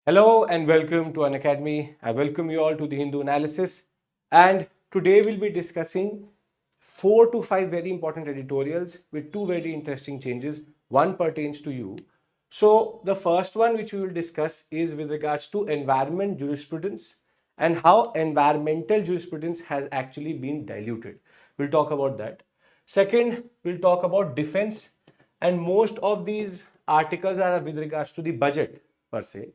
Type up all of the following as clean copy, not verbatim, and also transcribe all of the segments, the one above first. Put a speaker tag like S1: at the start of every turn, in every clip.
S1: Hello and welcome to Unacademy. I welcome you all to the Hindu analysis. And today we'll be discussing 4 to 5 very important editorials with two very interesting changes. One pertains to you. So the first one which we will discuss is with regards to environment jurisprudence and how environmental jurisprudence has actually been diluted. We'll talk about that. Second, we'll talk about defense, and most of these articles are with regards to the budget per se.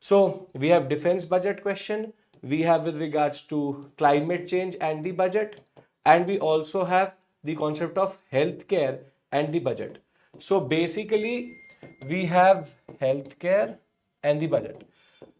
S1: So we have defense budget question, we have with regards to climate change and the budget, and we also have the concept of healthcare and the budget. So basically we have healthcare and the budget.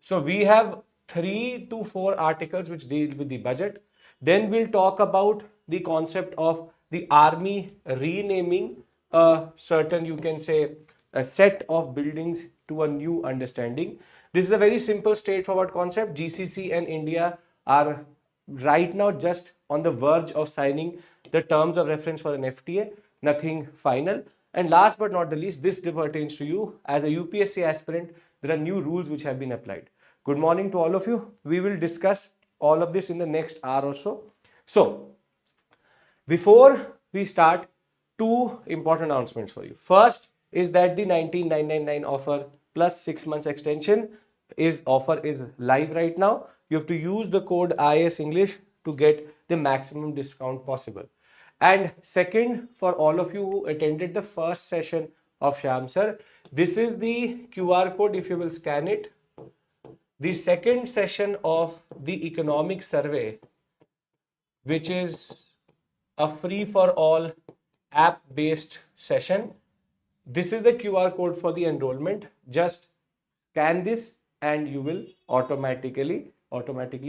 S1: So we have 3 to 4 articles which deal with the budget. Then we'll talk about the concept of the army renaming a certain, you can say, a set of buildings to a new understanding. This is a very simple, straightforward concept. GCC and India are right now just on the verge of signing the terms of reference for an FTA, nothing final. And last but not the least, this pertains to you as a UPSC aspirant. There are new rules which have been applied. Good morning to all of you. We will discuss all of this in the next hour or so. So, before we start, two important announcements for you. First is that the 19,999 offer plus 6 months extension offer is live right now. You have to use the code IS English to get the maximum discount possible. And second, for all of you who attended the first session of Shyam sir, this is the QR code. If you will scan it, the second session of the economic survey, which is a free for all app based session. This is the QR code for the enrollment. Just scan this and you will automatically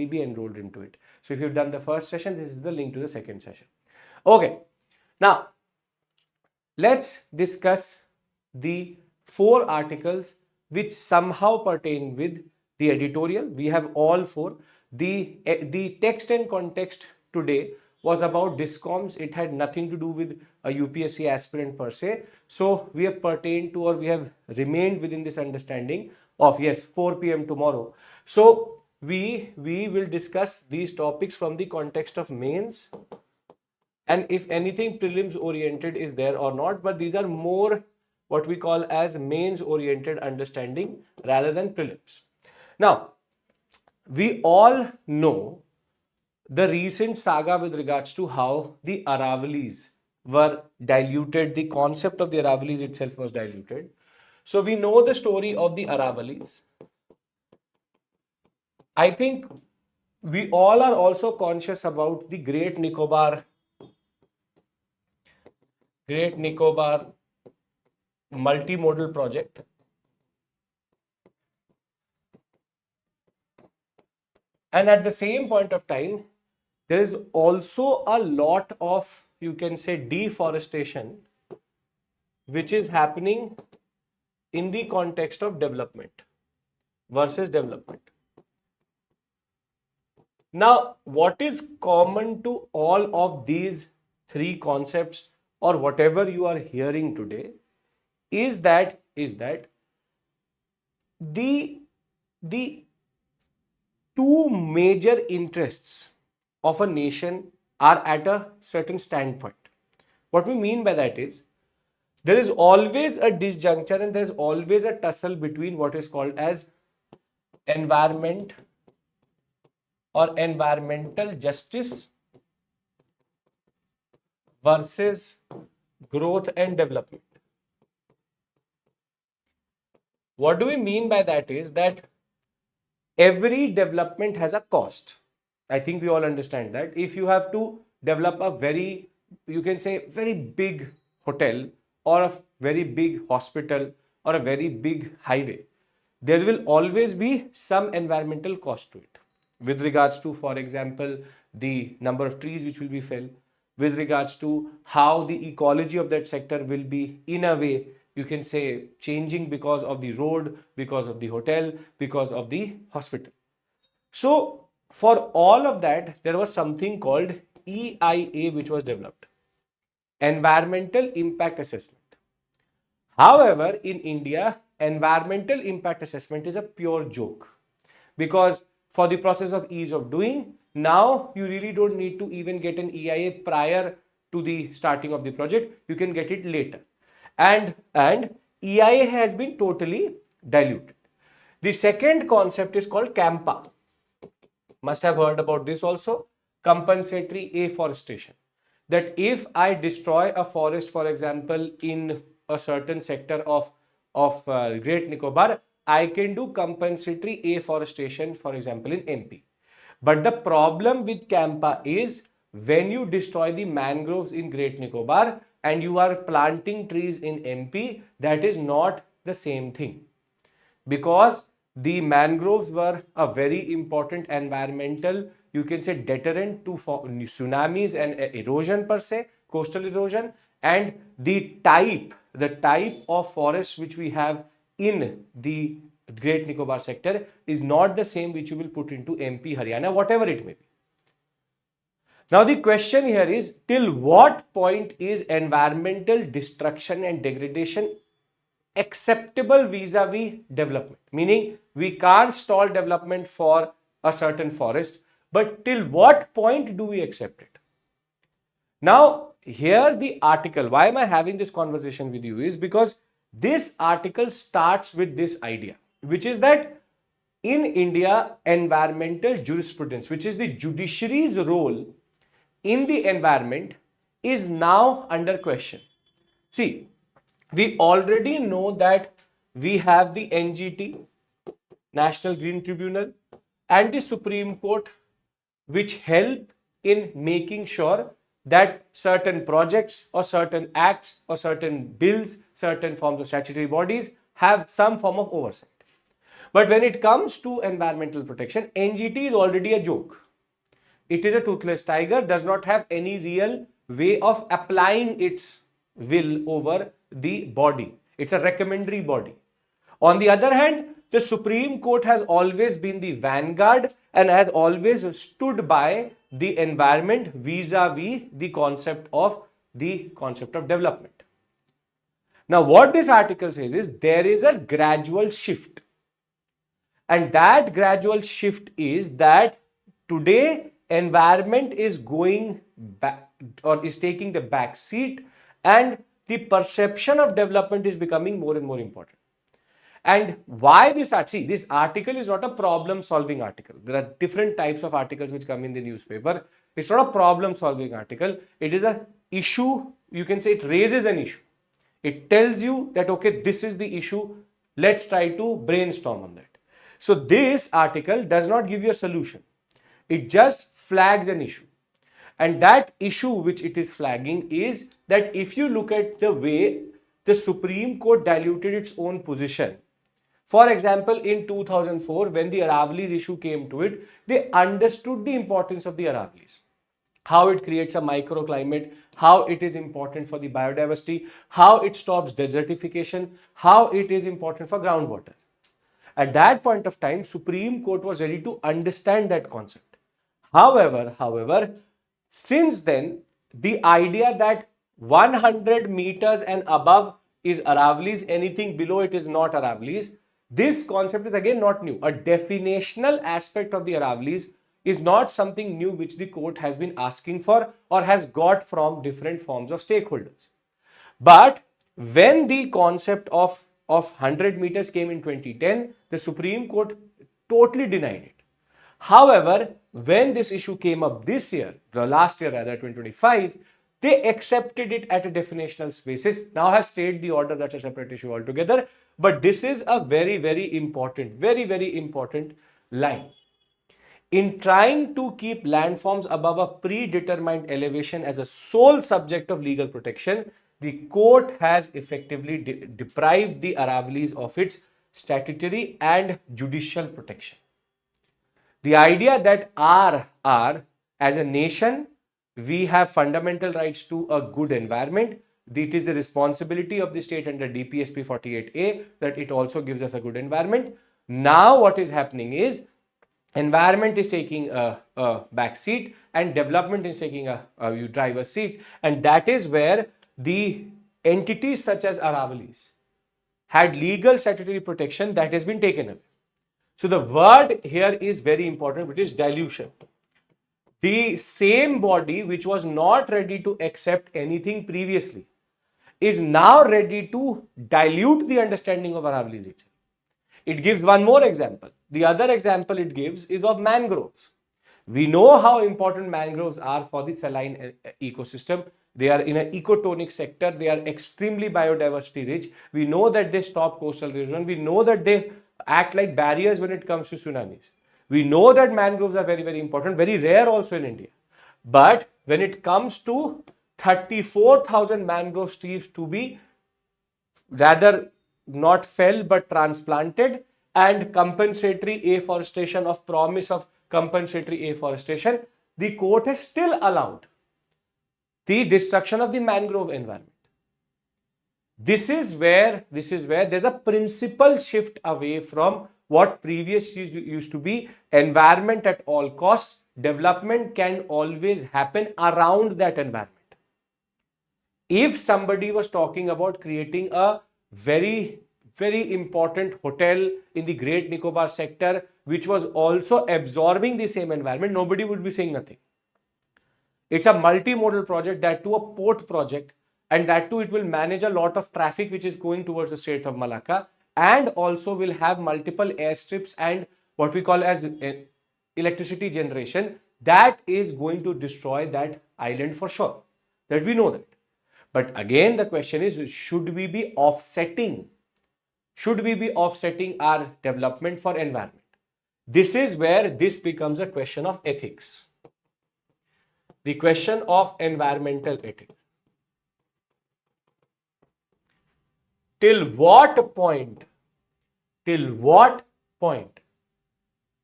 S1: be enrolled into it. So if you've done the first session, this is the link to the second session. Okay, now let's discuss the 4 articles which somehow pertain with the editorial. We have all 4. The text and context today was about discoms. It had nothing to do with a UPSC aspirant per se. So we have pertained to, or we have remained within this understanding of, yes, 4 p.m. tomorrow. So we will discuss these topics from the context of mains, and if anything prelims oriented is there or not, but these are more what we call as mains oriented understanding rather than prelims. Now, we all know the recent saga with regards to how the Aravalis were diluted, the concept of the Aravalis itself was diluted. So we know the story of the Aravalis. I think we all are also conscious about the Great Nicobar multimodal project. And at the same point of time, there is also a lot of, you can say, deforestation which is happening in the context of development versus development. Now, what is common to all of these 3 concepts or whatever you are hearing today is that the 2 major interests of a nation are at a certain standpoint. What we mean by that is there is always a disjuncture and there is always a tussle between what is called as environment or environmental justice versus growth and development. What do we mean by that is that every development has a cost. I think we all understand that. If you have to develop a very, you can say, very big hotel or a very big hospital or a very big highway, there will always be some environmental cost to it with regards to, for example, the number of trees which will be felled, with regards to how the ecology of that sector will be, in a way, you can say, changing because of the road, because of the hotel, because of the hospital. So for all of that, there was something called EIA which was developed, Environmental Impact Assessment. However, in India, environmental impact assessment is a pure joke, because for the process of ease of doing, now you really don't need to even get an EIA prior to the starting of the project. You can get it later, and EIA has been totally diluted. The second concept is called CAMPA. Must have heard about this also. Compensatory afforestation. That if I destroy a forest, for example, in a certain sector of Great Nicobar, I can do compensatory afforestation, for example, in MP. But the problem with CAMPA is when you destroy the mangroves in Great Nicobar and you are planting trees in MP, that is not the same thing, because the mangroves were a very important environmental, you can say, deterrent to tsunamis and erosion per se, coastal erosion. And the type of forest which we have in the Great Nicobar sector is not the same which you will put into MP, Haryana, whatever it may be. Now the question here is, till what point is environmental destruction and degradation acceptable vis-a-vis development? Meaning, we can't stall development for a certain forest, but till what point do we accept it? Now, here the article, why am I having this conversation with you, is because this article starts with this idea, which is that in India, environmental jurisprudence, which is the judiciary's role in the environment, is now under question. See, we already know that we have the NGT, National Green Tribunal, and the Supreme Court, which help in making sure that certain projects or certain acts or certain bills, certain forms of statutory bodies have some form of oversight. But when it comes to environmental protection, NGT is already a joke. It is a toothless tiger, does not have any real way of applying its will over the body. It's a recommendatory body. On the other hand, the Supreme Court has always been the vanguard and has always stood by the environment vis-a-vis the concept of development. Now, what this article says is there is a gradual shift, and that gradual shift is that today environment is going back, or is taking the back seat, and the perception of development is becoming more and more important. And why this article? See, this article is not a problem solving article. There are different types of articles which come in the newspaper. It's not a problem solving article. It is an issue. You can say it raises an issue. It tells you that, okay, this is the issue. Let's try to brainstorm on that. So this article does not give you a solution. It just flags an issue. And that issue which it is flagging is that if you look at the way the Supreme Court diluted its own position, for example, in 2004, when the Aravallis issue came to it, they understood the importance of the Aravallis, how it creates a microclimate, how it is important for the biodiversity, how it stops desertification, how it is important for groundwater. At that point of time, Supreme Court was ready to understand that concept. However, since then, the idea that 100 meters and above is Aravallis, anything below it is not Aravallis, this concept is again not new. A definitional aspect of the Aravallis is not something new which the court has been asking for or has got from different forms of stakeholders. But when the concept of 100 meters came in 2010, the Supreme Court totally denied it. However, when this issue came up this year, the last year rather, 2025, they accepted it at a definitional basis. Now I have stayed the order, that's a separate issue altogether. But this is a very, very important line. In trying to keep landforms above a predetermined elevation as a sole subject of legal protection, the court has effectively deprived the Aravallis of its statutory and judicial protection. The idea that as a nation, we have fundamental rights to a good environment. It is the responsibility of the state under DPSP 48A that it also gives us a good environment. Now what is happening is environment is taking a back seat and development is taking a driver's seat, and that is where the entities such as Aravallis, had legal statutory protection that has been taken away. So the word here is very important, which is dilution. The same body which was not ready to accept anything previously is now ready to dilute the understanding of Aravallis itself. It gives one more example. The other example it gives is of mangroves. We know how important mangroves are for the saline ecosystem. They are in an ecotonic sector. They are extremely biodiversity rich. We know that they stop coastal erosion. We know that they act like barriers when it comes to tsunamis. We know that mangroves are very, very important, very rare also in India. But when it comes to 34,000 mangrove trees to be rather not fell but transplanted, and compensatory afforestation of promise of compensatory afforestation, the court has still allowed the destruction of the mangrove environment. This is where there's a principal shift away from what previously used to be environment at all costs. Development can always happen around that environment. If somebody was talking about creating a very, very important hotel in the Great Nicobar sector, which was also absorbing the same environment, nobody would be saying nothing. It's a multimodal project, that too a port project, and that too it will manage a lot of traffic which is going towards the Strait of Malacca, and also will have multiple airstrips and what we call as electricity generation. That is going to destroy that island for sure. That we know that. But again, the question is, should we be offsetting? Should we be offsetting our development for environment? This is where this becomes a question of ethics. The question of environmental ethics. Till what point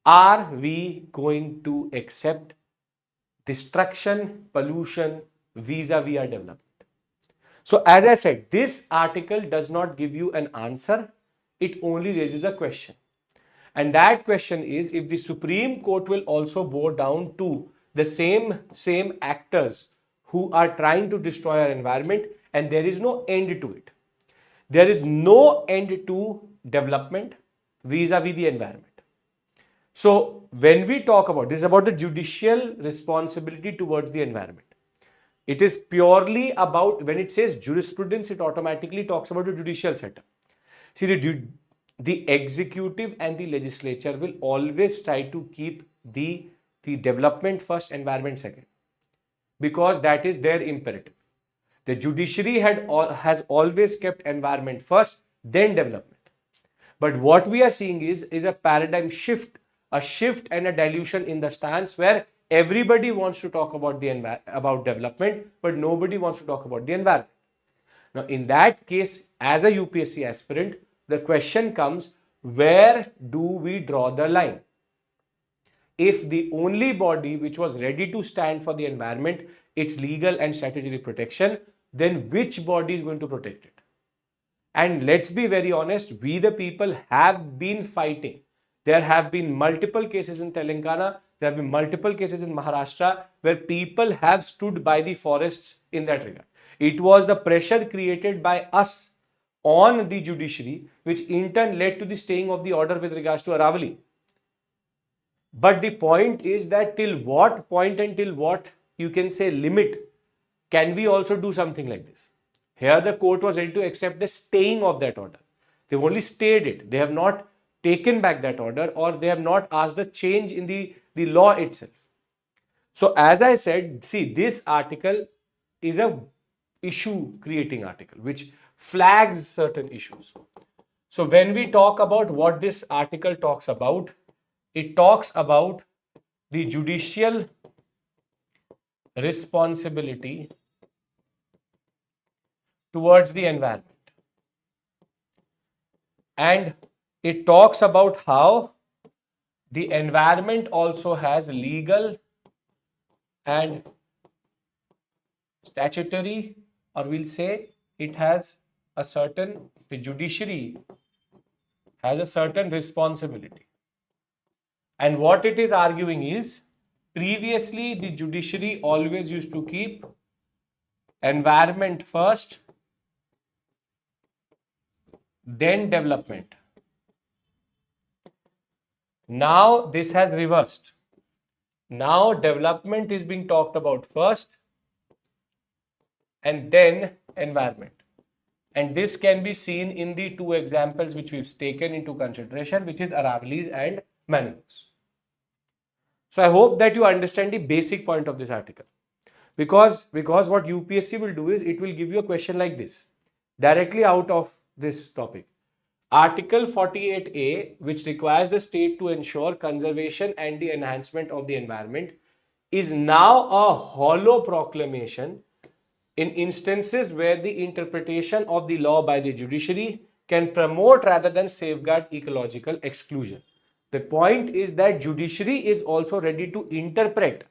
S1: are we going to accept destruction, pollution vis-a-vis our development? So as I said, this article does not give you an answer. It only raises a question. And that question is, if the Supreme Court will also bow down to the same actors who are trying to destroy our environment, and there is no end to it. There is no end to development vis-a-vis the environment. So when we talk about this, is about the judicial responsibility towards the environment. It is purely about, when it says jurisprudence, it automatically talks about the judicial setup. See, the executive and the legislature will always try to keep the development first, environment second, because that is their imperative. The judiciary has always kept environment first, then development. But what we are seeing is a paradigm shift, a shift and a dilution in the stance where everybody wants to talk about development, but nobody wants to talk about the environment. Now, in that case, as a UPSC aspirant, the question comes, where do we draw the line? If the only body which was ready to stand for the environment, its legal and statutory protection, then which body is going to protect it? And let's be very honest, we the people have been fighting. There have been multiple cases in Telangana, there have been multiple cases in Maharashtra where people have stood by the forests in that regard. It was the pressure created by us on the judiciary which in turn led to the staying of the order with regards to Aravalli. But the point is that till what point and till what, you can say, limit can we also do something like this? Here the court was ready to accept the staying of that order. They've only stayed it. They have not taken back that order, or they have not asked the change in the law itself. So as I said, see, this article is a issue creating article which flags certain issues. So when we talk about what this article talks about, it talks about the judicial responsibility towards the environment. And it talks about how the environment also has legal and statutory, or we'll say it has a certain, the judiciary has a certain responsibility. And what it is arguing is, previously the judiciary always used to keep environment first then development. Now this has reversed. Now development is being talked about first and then environment. And this can be seen in the two examples which we've taken into consideration, which is Aravallis and Manus. So I hope that you understand the basic point of this article. Because what UPSC will do is it will give you a question like this directly out of this topic. Article 48A, which requires the state to ensure conservation and the enhancement of the environment, is now a hollow proclamation in instances where the interpretation of the law by the judiciary can promote rather than safeguard ecological exclusion. The point is that judiciary is also ready to interpret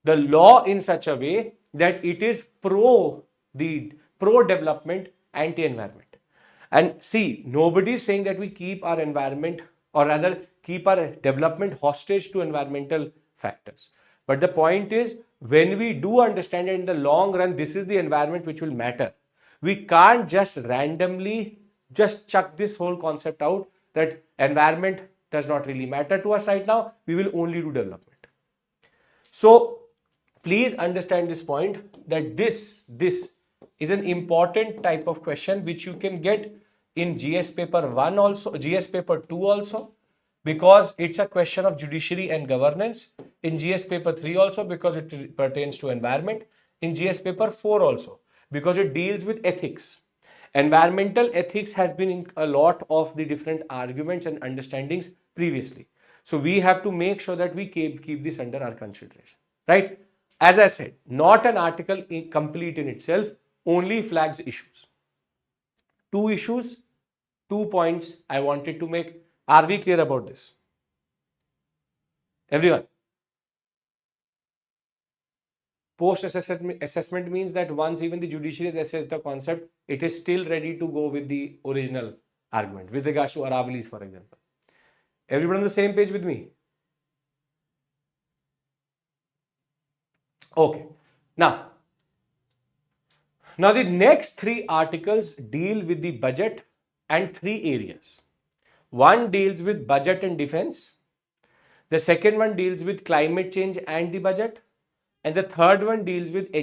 S1: the law in such a way that it is pro development, anti environment. And see, nobody is saying that we keep our environment or rather keep our development hostage to environmental factors. But the point is, when we do understand that in the long run, this is the environment which will matter, we can't just randomly just chuck this whole concept out that environment does not really matter to us right now. We will only do development. So please understand this point that this is an important type of question which you can get in GS paper 1 also, GS paper 2 also, because it's a question of judiciary and governance. In GS paper 3 also, because it pertains to environment. In GS paper 4 also, because it deals with ethics. Environmental ethics has been in a lot of the different arguments and understandings previously. So we have to make sure that we keep this under our consideration, right? As I said, not an article complete in itself, only flags issues. Two issues, 2 points I wanted to make. Are we clear about this? Everyone? Post-assessment means that once even the judiciary has assessed the concept, it is still ready to go with the original argument with regards to Aravallis, for example. Everyone on the same page with me? Okay. Now the next 3 articles deal with the budget and 3 areas. One deals with budget and defense. The second one deals with climate change and the budget. And the third one deals with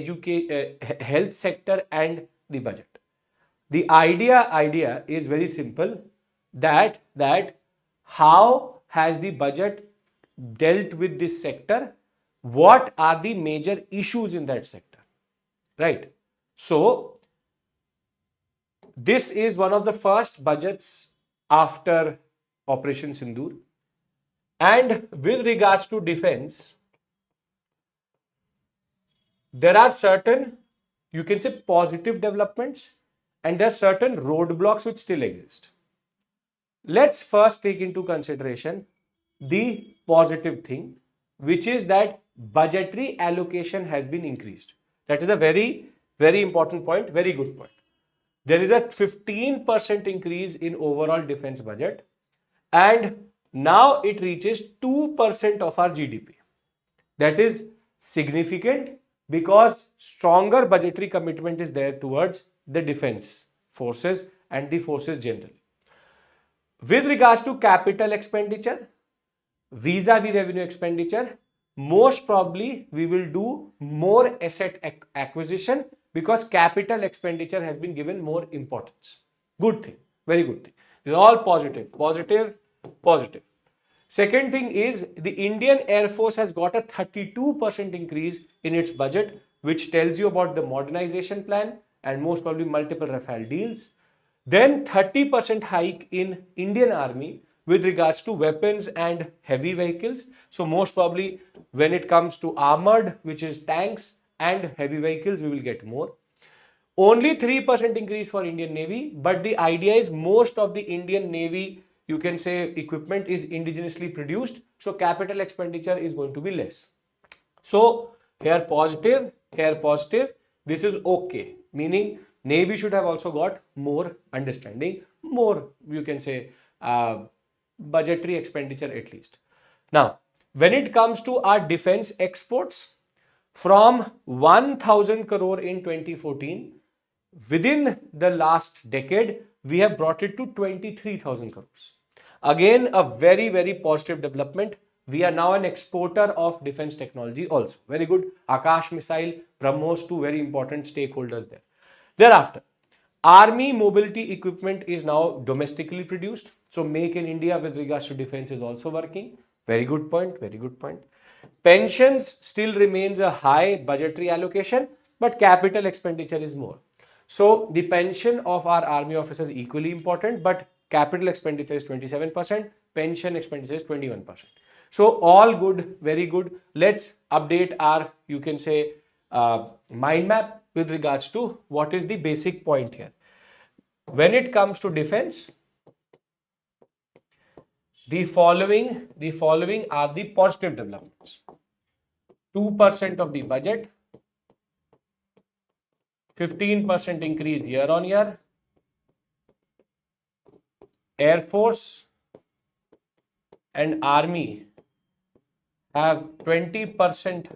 S1: health sector and the budget. The idea is very simple, that how has the budget dealt with this sector? What are the major issues in that sector? Right. So this is one of the first budgets after Operation Sindoor. And with regards to defense, there are certain, you can say, positive developments and there are certain roadblocks which still exist. Let's first take into consideration the positive thing, which is that budgetary allocation has been increased. That is a very, very important point, very good point. There is a 15% increase in overall defense budget and now it reaches 2% of our GDP. That is significant because stronger budgetary commitment is there towards the defense forces and the forces generally. With regards to capital expenditure, vis-a-vis revenue expenditure, most probably we will do more asset acquisition because capital expenditure has been given more importance. Good thing, very good thing. These are all positive, positive, positive. Second thing is the Indian Air Force has got a 32% increase in its budget, which tells you about the modernization plan and most probably multiple Rafale deals. Then 30% hike in Indian Army with regards to weapons and heavy vehicles. So most probably when it comes to armored, which is tanks and heavy vehicles, we will get more. Only 3% increase for Indian Navy, but the idea is most of the Indian Navy, you can say, equipment is indigenously produced, so capital expenditure is going to be less. So here positive, this is okay, meaning Navy should have also got more understanding, more, you can say, budgetary expenditure at least. Now, when it comes to our defense exports, from 1,000 crore in 2014, within the last decade, we have brought it to 23,000 crores. Again, a very, very positive development. We are now an exporter of defense technology also. Very good. Akash missile, BrahMos, two very important stakeholders there. Thereafter, army mobility equipment is now domestically produced. So make in India with regards to defense is also working. Very good point. Very good point. Pensions still remains a high budgetary allocation, but capital expenditure is more. So the pension of our army officers is equally important, but capital expenditure is 27%, pension expenditure is 21%. So all good, very good. Let's update our, you can say, mind map with regards to what is the basic point here. When it comes to defense, the following are the positive developments. 2% of the budget, 15% increase year on year. Air Force and Army have 20%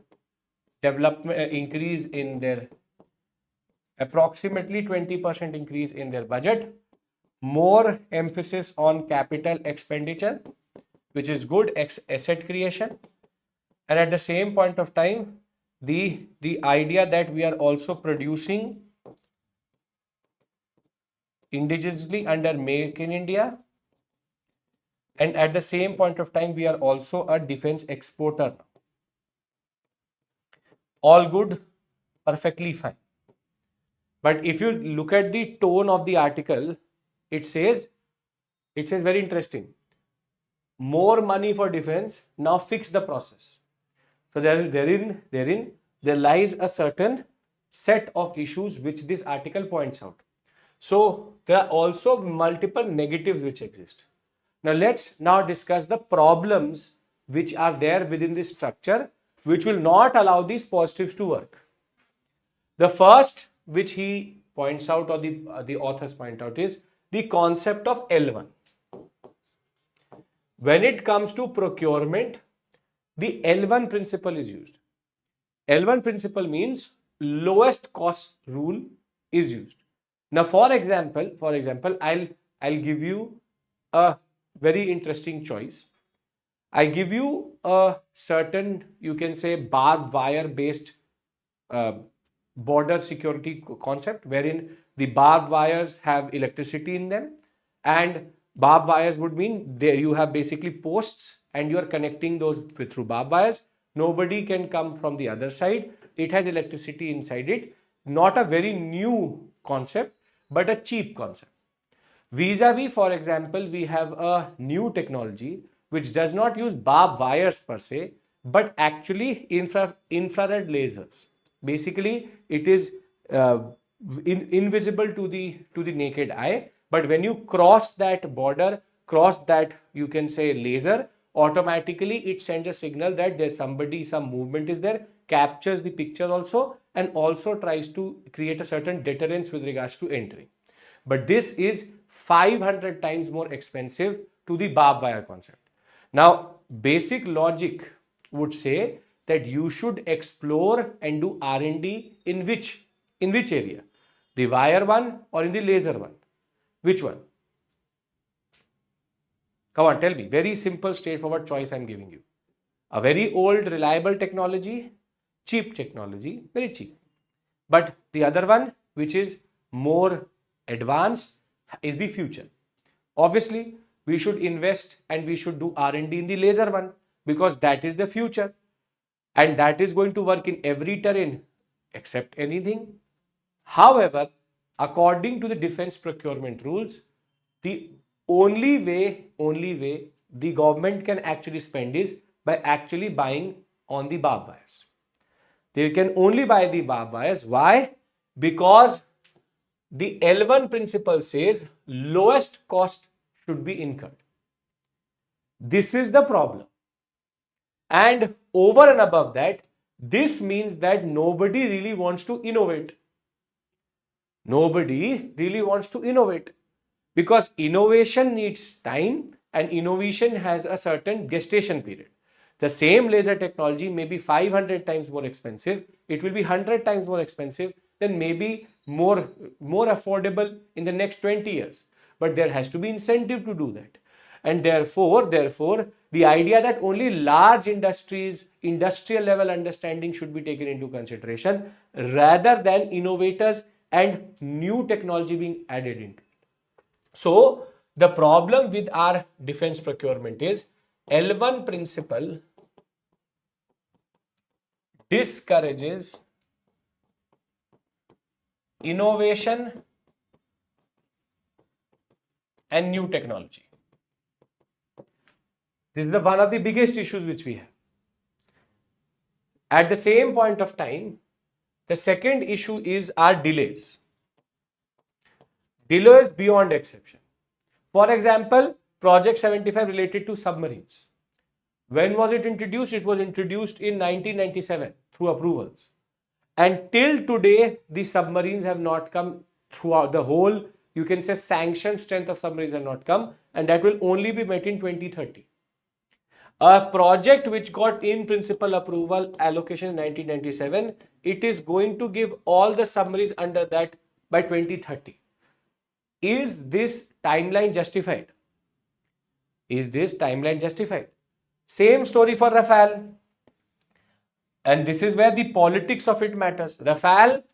S1: development increase in their, approximately 20% increase in their budget. More emphasis on capital expenditure, which is good asset creation. And at the same point of time, the idea that we are also producing indigenously under Make in India, and at the same point of time we are also a defense exporter. All good, perfectly fine. But if you look at the tone of the article, it says very interesting. More money for defense, now fix the process. So therein there lies a certain set of issues which this article points out. So there are also multiple negatives which exist. Now let's now discuss the problems which are there within this structure, which will not allow these positives to work. The first which he points out, or the authors point out, is the concept of L1. When it comes to procurement, the L1 principle is used. L1 principle means lowest cost rule is used. Now, for example, I'll give you a very interesting choice. I give you a certain, you can say, barbed wire based border security concept, wherein the barbed wires have electricity in them, and barbed wires would mean you have basically posts and you are connecting those through barbed wires. Nobody can come from the other side. It has electricity inside it. Not a very new concept, but a cheap concept. Vis-a-vis, for example, we have a new technology which does not use barbed wires per se, but actually infrared lasers. Basically, it is invisible to the naked eye, but when you cross that border, cross that, you can say, laser, automatically it sends a signal that there's somebody, some movement is there, captures the picture also, and also tries to create a certain deterrence with regards to entering. But this is 500 times more expensive to the barbed wire concept. Now, basic logic would say that you should explore and do R&D in which area? The wire one or in the laser one? Which one? Come on, tell me. Very simple, straightforward choice I'm giving you. A very old, reliable technology, cheap technology, very cheap. But the other one, which is more advanced, is the future. Obviously, we should invest and we should do R&D in the laser one, because that is the future. And that is going to work in every terrain except anything. However, according to the defense procurement rules, the only way the government can actually spend is by actually buying on the barbed wires. They can only buy the barbed wires. Why? Because the L1 principle says lowest cost should be incurred. This is the problem. And over and above that, this means that nobody really wants to innovate. Nobody really wants to innovate, because innovation needs time and innovation has a certain gestation period. The same laser technology may be 500 times more expensive. It will be 100 times more expensive, then maybe more affordable in the next 20 years. but there has to be incentive to do that. And therefore, the idea that only large industries, industrial level understanding should be taken into consideration rather than innovators and new technology being added into it. So, the problem with our defense procurement is L1 principle discourages innovation and new technology. This is one of the biggest issues which we have. At the same point of time, the second issue is our delays. Delays beyond exception. For example, Project 75 related to submarines. When was it introduced? It was introduced in 1997 through approvals. And till today, the submarines have not come throughout the whole, you can say, sanctioned strength of submarines have not come, and that will only be met in 2030. A project which got in principle approval allocation in 1997, it is going to give all the submarines under that by 2030. Is this timeline justified? Is this timeline justified? Same story for Rafale. And this is where the politics of it matters. Rafale,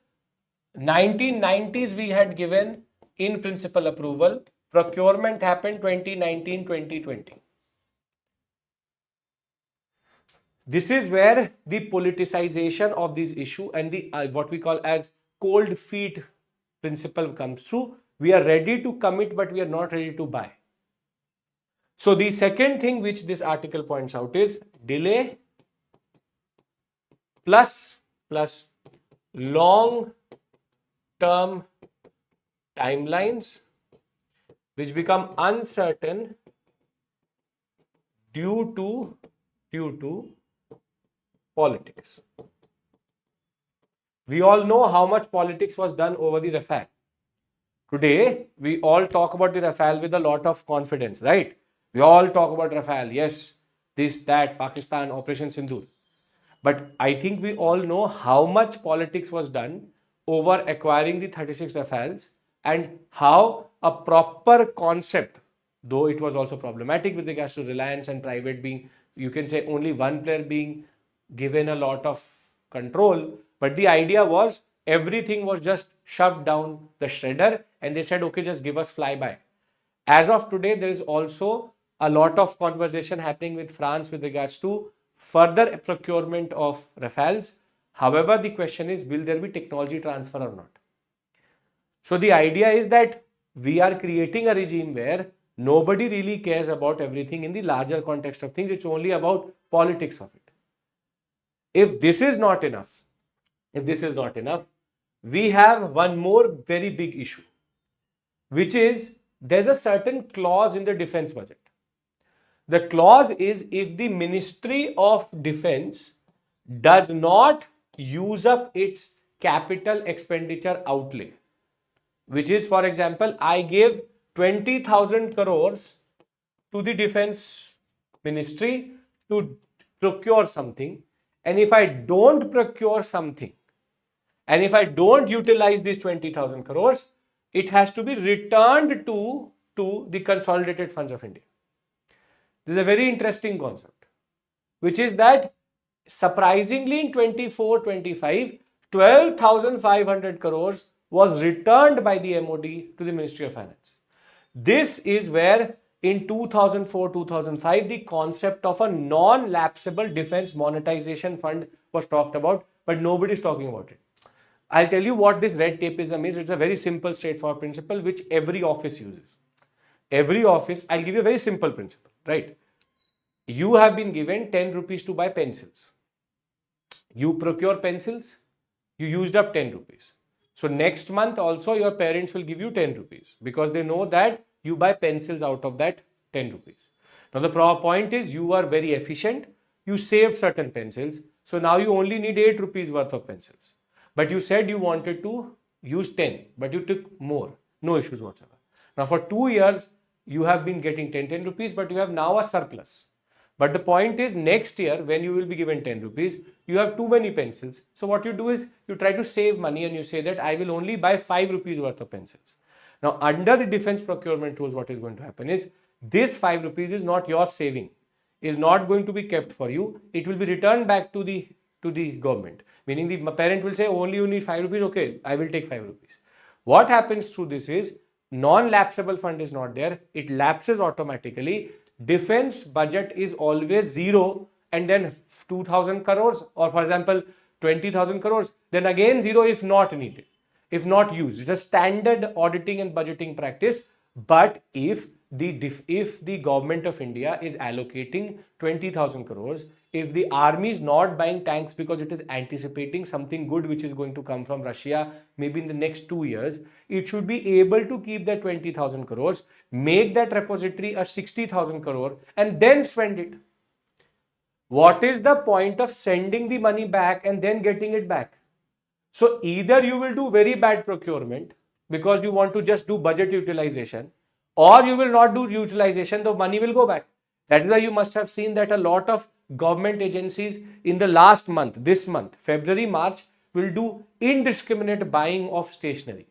S1: 1990s we had given in principle approval. Procurement happened 2019-2020. This is where the politicization of this issue and the what we call as cold feet principle comes through. We are ready to commit, but we are not ready to buy. So the second thing which this article points out is delay plus long term timelines which become uncertain due to politics. We all know how much politics was done over the Rafale. Today, we all talk about the Rafale with a lot of confidence, right? We all talk about Rafale, yes, this, that, Pakistan, Operation Sindoor. But I think we all know how much politics was done over acquiring the 36 Rafales and how a proper concept, though it was also problematic with regards to Reliance and private being, you can say only one player being given a lot of control, but the idea was everything was just shoved down the shredder and they said, okay, just give us flyby. As of today, there is also a lot of conversation happening with France with regards to further procurement of Rafales. However, the question is, will there be technology transfer or not? So the idea is that we are creating a regime where nobody really cares about everything in the larger context of things. It's only about politics of it. If this is not enough, we have one more very big issue, which is there's a certain clause in the defense budget. The clause is if the Ministry of Defense does not use up its capital expenditure outlay, which is, for example, I gave 20,000 crores to the Defense Ministry to procure something, and if I don't procure something, and if I don't utilize these 20,000 crores, it has to be returned to the consolidated funds of India. This is a very interesting concept, which is that surprisingly in 24-25, 12,500 crores was returned by the MOD to the Ministry of Finance. This is where in 2004-2005, the concept of a non-lapsable defense monetization fund was talked about, but nobody is talking about it. I'll tell you what this red tapeism is. It's a very simple, straightforward principle which every office uses. Every office, I'll give you a very simple principle, right? You have been given 10 rupees to buy pencils. You procure pencils, you used up 10 rupees. So next month also your parents will give you 10 rupees because they know that you buy pencils out of that 10 rupees. Now the point is you are very efficient. You saved certain pencils. So now you only need 8 rupees worth of pencils. But you said you wanted to use 10, but you took more. No issues whatsoever. Now for 2 years, you have been getting 10 rupees, but you have now a surplus. But the point is next year when you will be given 10 rupees, you have too many pencils. So what you do is you try to save money and you say that I will only buy 5 rupees worth of pencils. Now, under the defense procurement rules, what is going to happen is this 5 rupees is not your saving, is not going to be kept for you. It will be returned back to the government. Meaning the parent will say, only you need 5 rupees, okay, I will take 5 rupees. What happens through this is non-lapsable fund is not there. It lapses automatically. Defense budget is always zero and then 2000 crores or for example 20,000 crores, then again zero if not needed, if not used. It's a standard auditing and budgeting practice. But if the government of India is allocating 20,000 crores, if the army is not buying tanks because it is anticipating something good which is going to come from Russia maybe in the next 2 years, it should be able to keep that 20,000 crores, make that repository a 60,000 crore and then spend it. What is the point of sending the money back and then getting it back? So either you will do very bad procurement because you want to just do budget utilization, or you will not do utilization, the money will go back. That is why you must have seen that a lot of government agencies in the last month, this month, February, March, will do indiscriminate buying of stationery.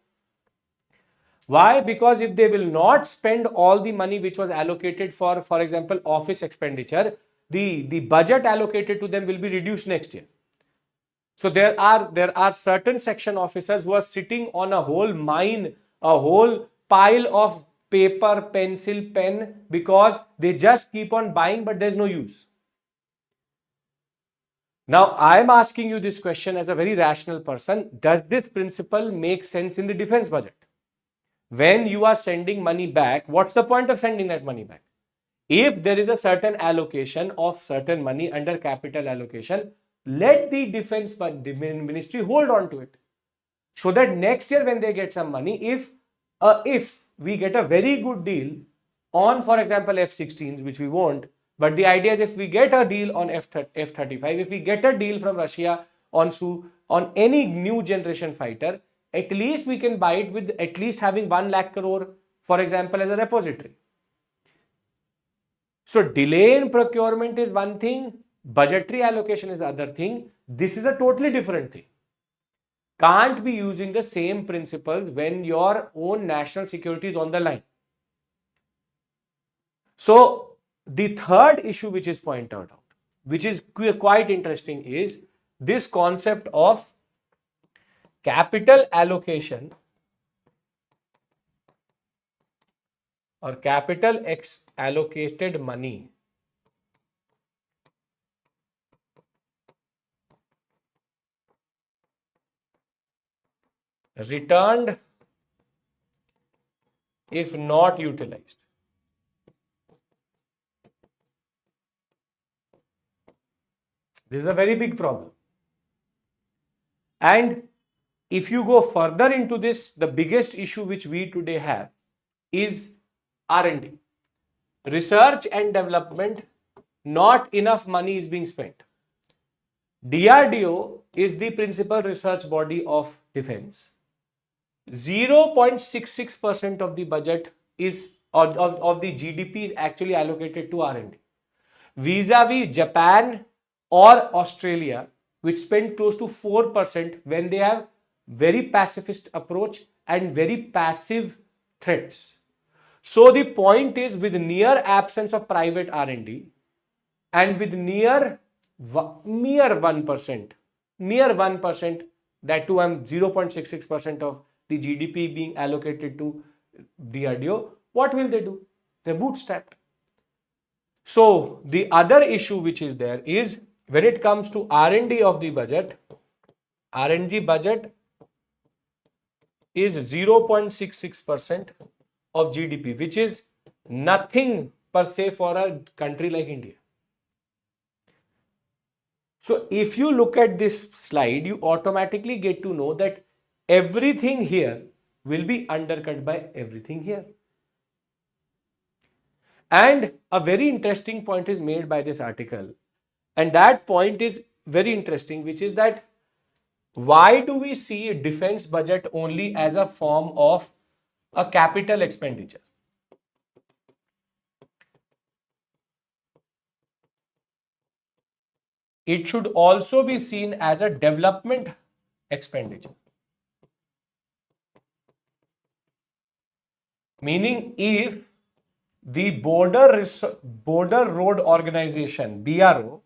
S1: Why? Because if they will not spend all the money which was allocated for example, office expenditure, the budget allocated to them will be reduced next year. So there are certain section officers who are sitting on a whole mine, a whole pile of paper, pencil, pen, because they just keep on buying, but there's no use. Now, I'm asking you this question as a very rational person. Does this principle make sense in the defense budget? When you are sending money back, what's the point of sending that money back? If there is a certain allocation of certain money under capital allocation, let the defense ministry hold on to it, so that next year when they get some money, if we get a very good deal on, for example, F-16s, which we won't, but the idea is if we get a deal on F-35, if we get a deal from Russia on any new generation fighter, at least we can buy it with at least having 1 lakh crore, for example, as a repository. So delay in procurement is one thing, budgetary allocation is the other thing. This is a totally different thing. Can't be using the same principles when your own national security is on the line. So the third issue which is pointed out, which is quite interesting, is this concept of capital allocation or capital allocated money returned if not utilized. This is a very big problem. And if you go further into this, the biggest issue which we today have is R&D. Research and development, not enough money is being spent. DRDO is the principal research body of defense. 0.66% of the budget is of the GDP is actually allocated to R&D. Vis-a-vis Japan or Australia, which spend close to 4% when they have very pacifist approach and very passive threats. So the point is, with near absence of private R&D and with mere 1%, that too 0.66% of the GDP being allocated to DRDO, what will they do? They're bootstrapped. So the other issue which is there is when it comes to R&D of the budget, R&D budget is 0.66% of GDP, which is nothing per se for a country like India. So if you look at this slide, you automatically get to know that everything here will be undercut by everything here. And a very interesting point is made by this article, and that point is very interesting, which is that why do we see a defense budget only as a form of a capital expenditure? It should also be seen as a development expenditure. Meaning if the border road organization BRO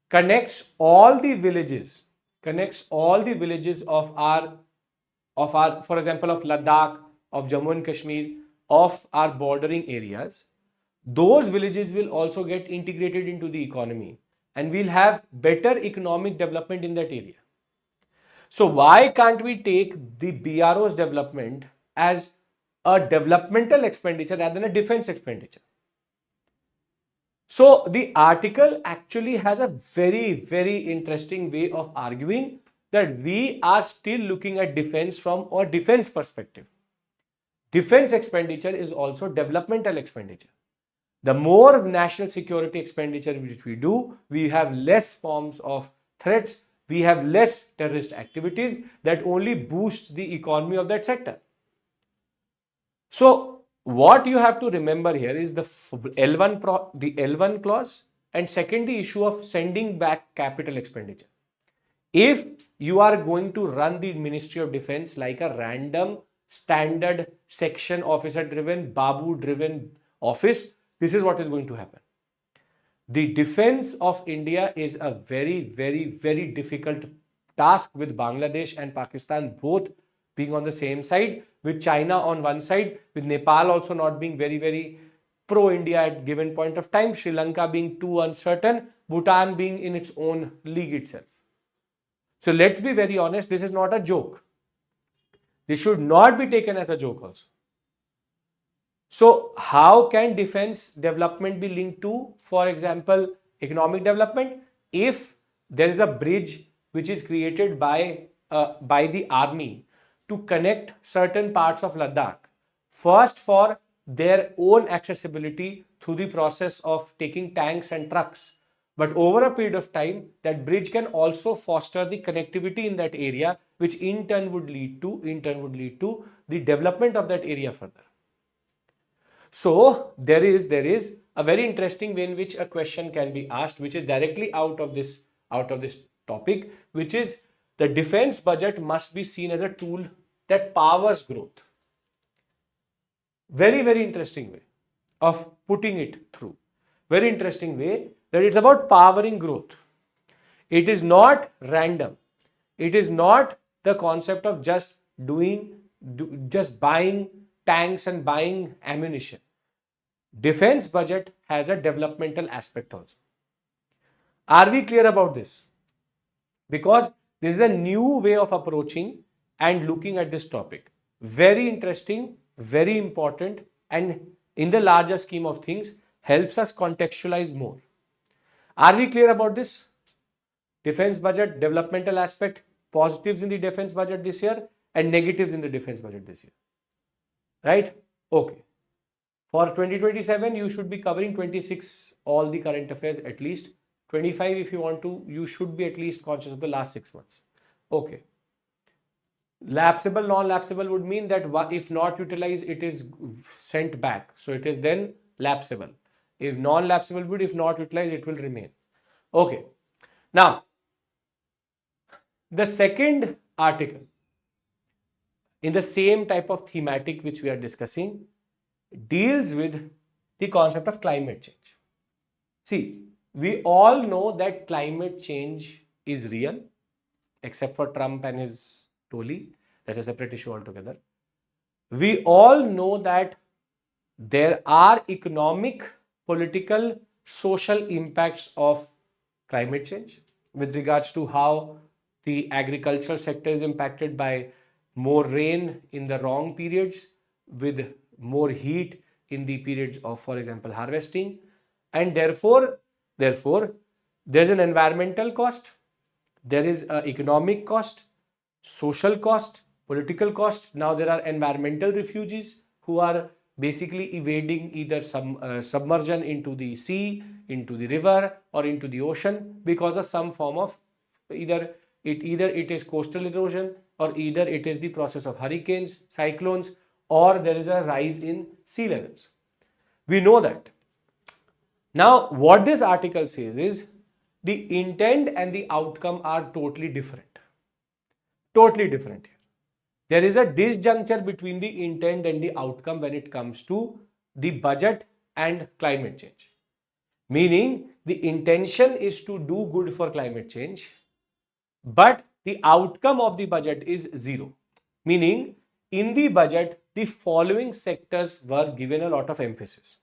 S1: connects all the villages, of our, for example, of Ladakh, of Jammu and Kashmir, of our bordering areas, those villages will also get integrated into the economy and we'll have better economic development in that area. So why can't we take the BRO's development as a developmental expenditure rather than a defense expenditure? So the article actually has a very, very interesting way of arguing that we are still looking at defense from a defense perspective. Defense expenditure is also developmental expenditure. The more national security expenditure which we do, we have less forms of threats, we have less terrorist activities that only boost the economy of that sector. So what you have to remember here is the L1 clause, and second, the issue of sending back capital expenditure. If you are going to run the Ministry of Defense like a random standard section officer driven, Babu driven office, this is what is going to happen. The defense of India is a very, very, very difficult task with Bangladesh and Pakistan both being on the same side, with China on one side, with Nepal also not being very, very pro-India at given point of time, Sri Lanka being too uncertain, Bhutan being in its own league itself. So let's be very honest, this is not a joke. This should not be taken as a joke also. So how can defense development be linked to, for example, economic development? If there is a bridge which is created by the army to connect certain parts of Ladakh, first for their own accessibility through the process of taking tanks and trucks, but over a period of time, that bridge can also foster the connectivity in that area, which in turn would lead to the development of that area further. So there is a very interesting way in which a question can be asked, which is directly out of this topic, which is the defense budget must be seen as a tool that powers growth. Very, very interesting way of putting it through. Very interesting way that it's about powering growth. It is not random. It is not the concept of just buying tanks and buying ammunition. Defense budget has a developmental aspect also. Are we clear about this? Because this is a new way of approaching and looking at this topic. Very interesting, very important, and in the larger scheme of things, helps us contextualize more. Are we clear about this? Defense budget, developmental aspect, positives in the defense budget this year and negatives in the defense budget this year. Right? Okay. For 2027, you should be covering 26, all the current affairs at least. 25, if you want to, you should be at least conscious of the last 6 months. Okay. Lapsable, non-lapsable would mean that if not utilized, it is sent back. So it is then lapsable. If non-lapsable would, if not utilized, it will remain. Okay. Now, the second article in the same type of thematic which we are discussing deals with the concept of climate change. See, we all know that climate change is real, except for Trump and his Toli. That's a separate issue altogether. We all know that there are economic, political, social impacts of climate change with regards to how the agricultural sector is impacted by more rain in the wrong periods, with more heat in the periods of, for example, harvesting, and therefore there's an environmental cost, there is an economic cost, social cost, political cost. Now there are environmental refugees who are basically evading either some submersion into the sea, into the river, or into the ocean because of some form of either it is coastal erosion, or either it is the process of hurricanes, cyclones, or there is a rise in sea levels. We know that. Now, what this article says is the intent and the outcome are totally different. Totally different here. there is a disjuncture between the intent and the outcome when it comes to the budget and climate change. Meaning, the intention is to do good for climate change, but the outcome of the budget is zero. Meaning, in the budget, the following sectors were given a lot of emphasis: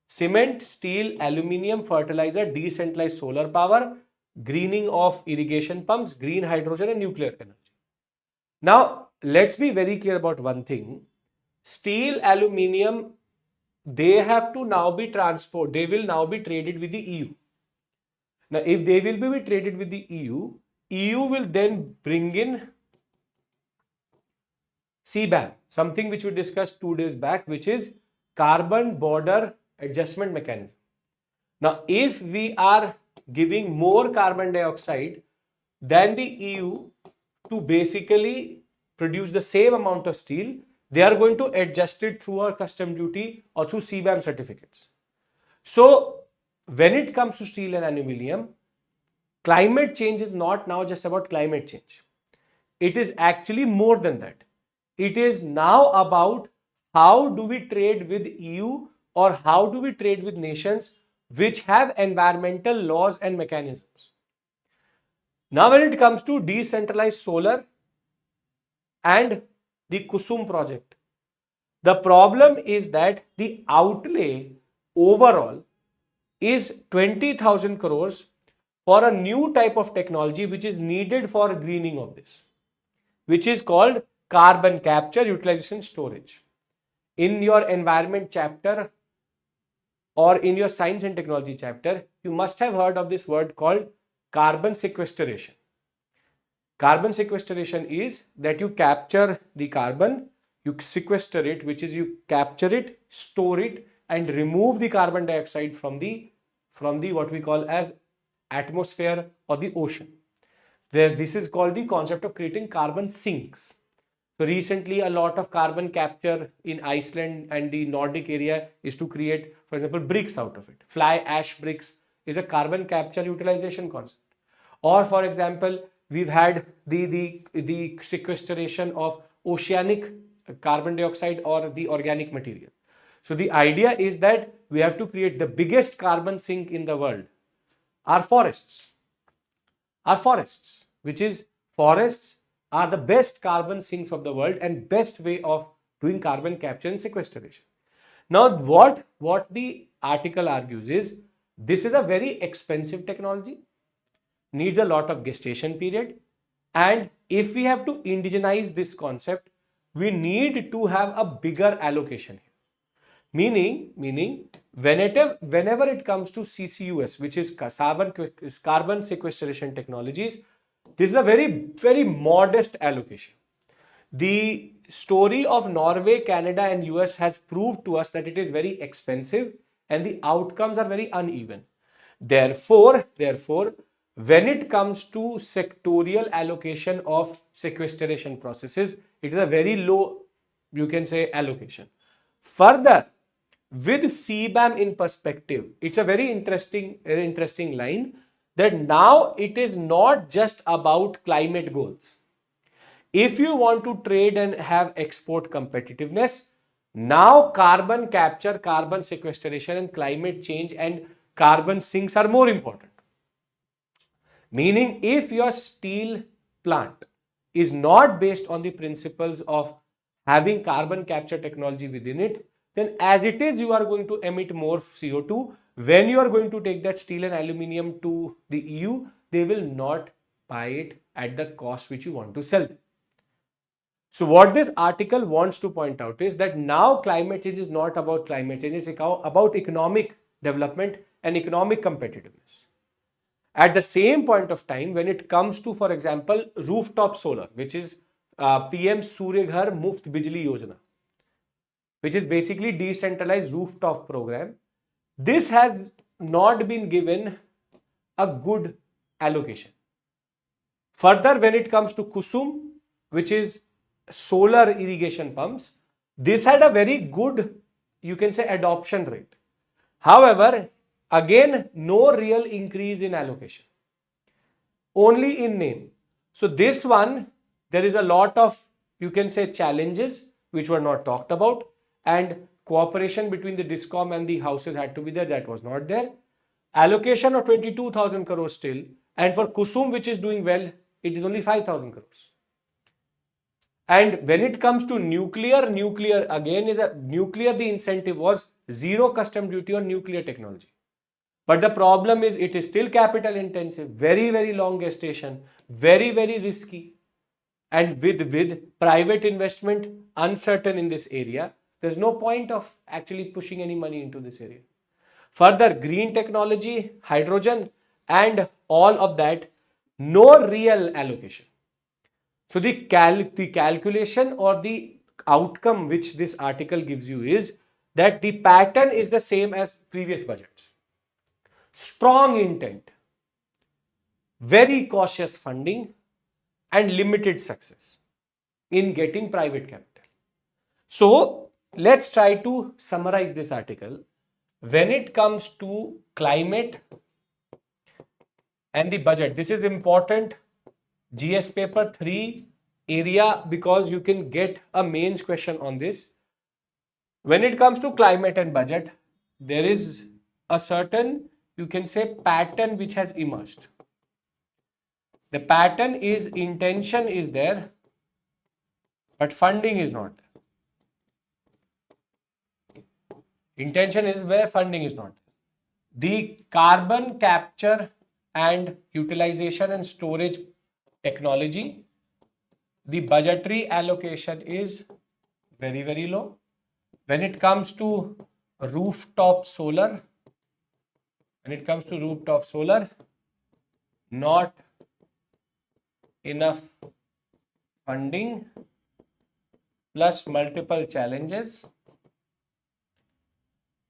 S1: cement, steel, aluminium, fertilizer, decentralized solar power, greening of irrigation pumps, green hydrogen, and nuclear energy. Now, let's be very clear about one thing. Steel, aluminium, they have to now be they will now be traded with the EU. Now, if they will be traded with the EU will then bring in CBAM, something which we discussed 2 days back, which is Carbon Border Adjustment Mechanism. Now, if we are giving more carbon dioxide than the EU to basically produce the same amount of steel, they are going to adjust it through a custom duty or through CBAM certificates. So, when it comes to steel and aluminium, climate change is not now just about climate change. It is actually more than that. It is now about how do we trade with EU or how do we trade with nations which have environmental laws and mechanisms. Now, when it comes to decentralized solar and the Kusum project, the problem is that the outlay overall is 20,000 crores for a new type of technology which is needed for greening of this, which is called carbon capture, utilization, storage. In your environment chapter or in your science and technology chapter, you must have heard of this word called carbon sequestration. Carbon sequestration is that you capture the carbon, you sequester it, which is you capture it, store it, and remove the carbon dioxide from the what we call as atmosphere or the ocean. This is called the concept of creating carbon sinks. So recently, a lot of carbon capture in Iceland and the Nordic area is to create, for example, bricks out of it. Fly ash bricks is a carbon capture utilization concept. Or for example, we've had the sequestration of oceanic carbon dioxide or the organic material. So the idea is that we have to create the biggest carbon sink in the world. Our forests, which is forests are the best carbon sinks of the world and best way of doing carbon capture and sequestration. Now, what the article argues is this is a very expensive technology, needs a lot of gestation period, and if we have to indigenize this concept, we need to have a bigger allocation here. Meaning, whenever it comes to CCUS, which is carbon sequestration technologies, this is a very, very modest allocation. The story of Norway, Canada, and US has proved to us that it is very expensive and the outcomes are very uneven. Therefore, when it comes to sectorial allocation of sequestration processes, it is a very low, you can say, allocation. Further, with CBAM in perspective, it's a very interesting line that now it is not just about climate goals. If you want to trade and have export competitiveness, now carbon capture, carbon sequestration, and climate change and carbon sinks are more important. Meaning, if your steel plant is not based on the principles of having carbon capture technology within it, then as it is, you are going to emit more CO2. When you are going to take that steel and aluminium to the EU, they will not buy it at the cost which you want to sell them. So what this article wants to point out is that now climate change is not about climate change, it's about economic development and economic competitiveness. At the same point of time, when it comes to, for example, rooftop solar, which is PM Surya Ghar Muft Bijli Yojana, which is basically decentralized rooftop program, this has not been given a good allocation. Further, when it comes to Kusum, which is solar irrigation pumps, this had a very good, you can say, adoption rate. However, again, no real increase in allocation, only in name. So this one, there is a lot of you can say, challenges which were not talked about, and cooperation between the DISCOM and the houses had to be there. That was not there. Allocation of 22,000 crores still, and for Kusum, which is doing well, it is only 5,000 crores. And when it comes to nuclear again is a nuclear. The incentive was zero custom duty on nuclear technology. But the problem is it is still capital intensive, very, very long gestation, very, very risky. And with private investment uncertain in this area, there's no point of actually pushing any money into this area. Further, green technology, hydrogen, and all of that, no real allocation. So the calculation or the outcome which this article gives you is that the pattern is the same as previous budgets. Strong intent, very cautious funding, and limited success in getting private capital. So let's try to summarize this article. When it comes to climate and the budget, this is important GS paper 3 area because you can get a mains question on this. When it comes to climate and budget, there is a certain, you can say, pattern which has emerged. The pattern is intention is there, but funding is not there. Intention is where funding is not there. The carbon capture and utilization and storage technology, the budgetary allocation is very, very low. When it comes to rooftop solar, not enough funding plus multiple challenges.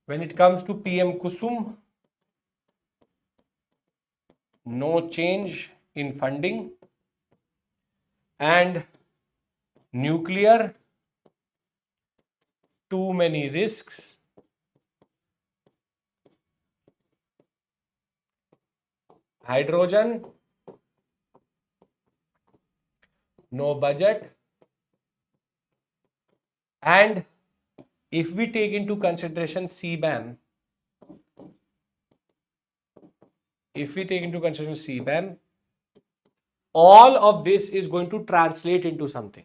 S1: When it comes to PM Kusum, no change in funding. And nuclear, too many risks. Hydrogen, no budget. And if we take into consideration CBAM, all of this is going to translate into something.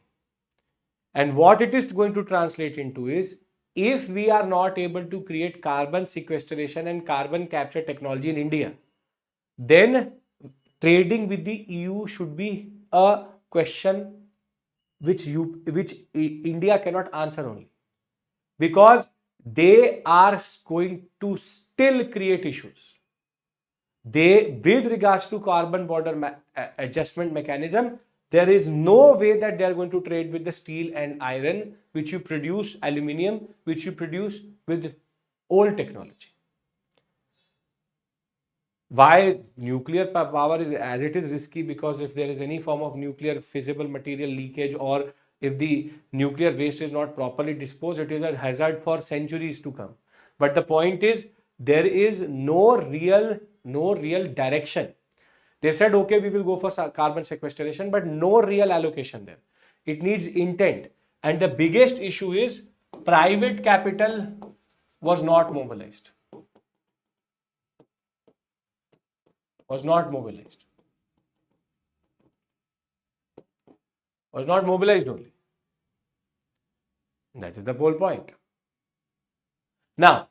S1: And what it is going to translate into is, if we are not able to create carbon sequestration and carbon capture technology in India, then trading with the EU should be a question which India cannot answer only. Because they are going to still create issues. With regards to carbon border adjustment mechanism, there is no way that they are going to trade with the steel and iron which you produce, aluminium which you produce with old technology. Why nuclear power is as it is risky? Because if there is any form of nuclear fissile material leakage, or if the nuclear waste is not properly disposed, it is a hazard for centuries to come. But the point is, there is no real direction. They said, okay, we will go for carbon sequestration, but no real allocation there. It needs intent. And the biggest issue is private capital was not mobilized. Was not mobilized only. That is the whole point. Now,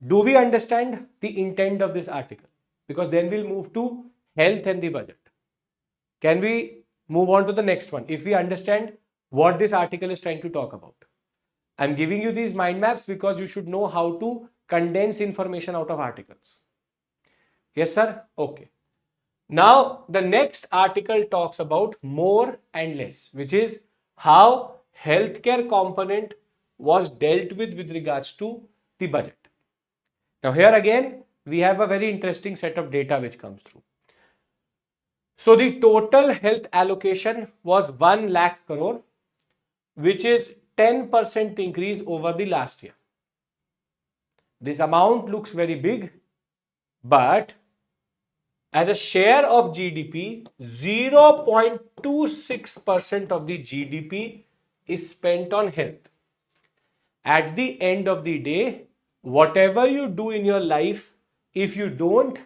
S1: do we understand the intent of this article? Because then we'll move to health and the budget. Can we move on to the next one? If we understand what this article is trying to talk about. I'm giving you these mind maps because you should know how to condense information out of articles. Yes, sir? Okay. Now, the next article talks about more and less, which is how healthcare component was dealt with regards to the budget. Now, here again, we have a very interesting set of data which comes through. So, the total health allocation was 1 lakh crore, which is 10% increase over the last year. This amount looks very big, but as a share of GDP, 0.26% of the GDP is spent on health. At the end of the day, whatever you do in your life, if you don't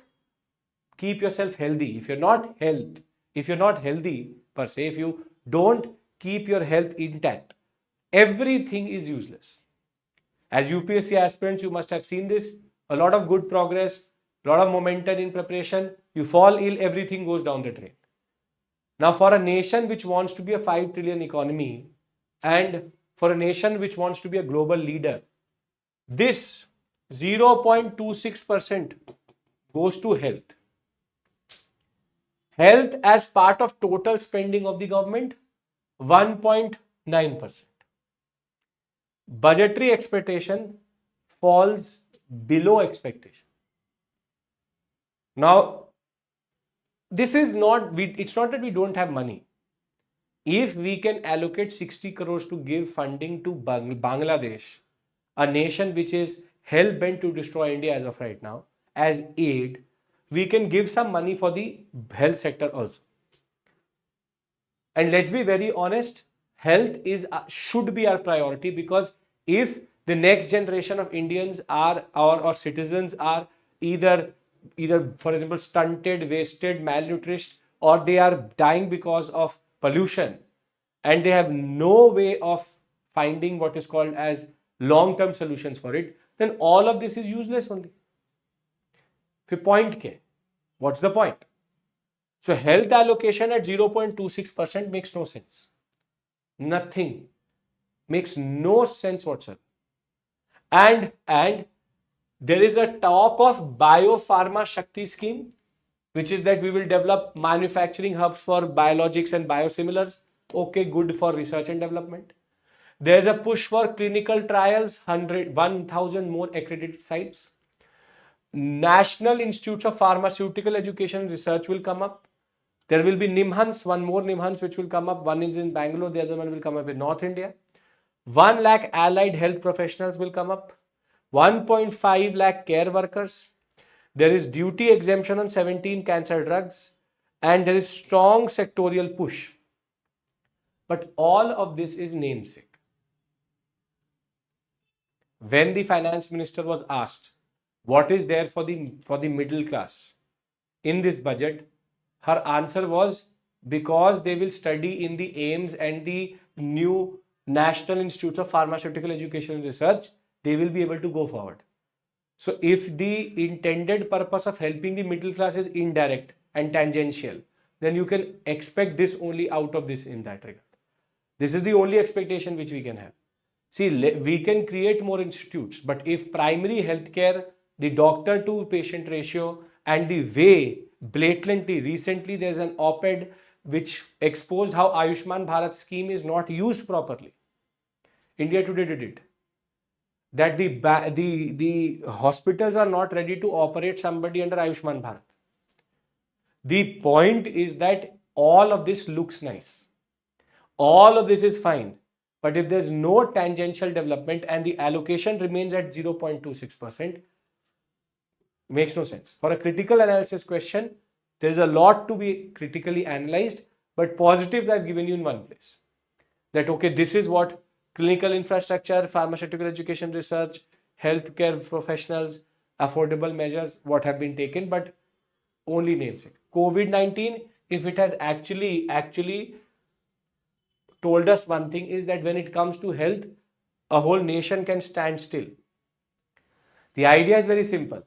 S1: keep yourself healthy, if you're not healthy per se, if you don't keep your health intact, everything is useless. As UPSC aspirants, you must have seen this. A lot of good progress, a lot of momentum in preparation. You fall ill, everything goes down the drain. Now, for a nation which wants to be a 5 trillion economy and for a nation which wants to be a global leader, this 0.26% goes to health. Health as part of total spending of the government, 1.9%. Budgetary expectation falls below expectation. Now, this is not, it's not that we don't have money. If we can allocate 60 crores to give funding to Bangladesh, a nation which is hell bent to destroy India as of right now, as aid, we can give some money for the health sector also. And let's be very honest, health is should be our priority, because if the next generation of Indians are or citizens are either for example stunted, wasted, malnourished, or they are dying because of pollution and they have no way of finding what is called as long-term solutions for it, then all of this is useless only. Point ke, what's the point? So health allocation at 0.26% makes no sense. Nothing. Makes no sense whatsoever. And there is a talk of Biopharma Shakti scheme, which is that we will develop manufacturing hubs for biologics and biosimilars. Okay, good for research and development. There's a push for clinical trials, 1,000 more accredited sites. National Institutes of Pharmaceutical Education and Research will come up. There will be NIMHANS, one more NIMHANS which will come up. One is in Bangalore, the other one will come up in North India. 1 lakh allied health professionals will come up. 1.5 lakh care workers. There is duty exemption on 17 cancer drugs. And there is strong sectorial push. But all of this is namesake. When the finance minister was asked, what is there for the middle class in this budget, her answer was, because they will study in the AIIMS and the new National Institutes of Pharmaceutical Education and Research, they will be able to go forward. So if the intended purpose of helping the middle class is indirect and tangential, then you can expect this only out of this in that regard. This is the only expectation which we can have. See, we can create more institutes, but if primary healthcare, the doctor to patient ratio and the way blatantly, recently there's an op-ed which exposed how Ayushman Bharat scheme is not used properly. India Today did it. That the hospitals are not ready to operate somebody under Ayushman Bharat. The point is that all of this looks nice. All of this is fine. But if there's no tangential development and the allocation remains at 0.26%, makes no sense. For a critical analysis question, there is a lot to be critically analyzed, but positives I've given you in one place. That, okay, this is what clinical infrastructure, pharmaceutical education research, healthcare professionals, affordable measures, what have been taken, but only namesake. COVID-19, if it has actually told us one thing, is that when it comes to health, a whole nation can stand still. The idea is very simple.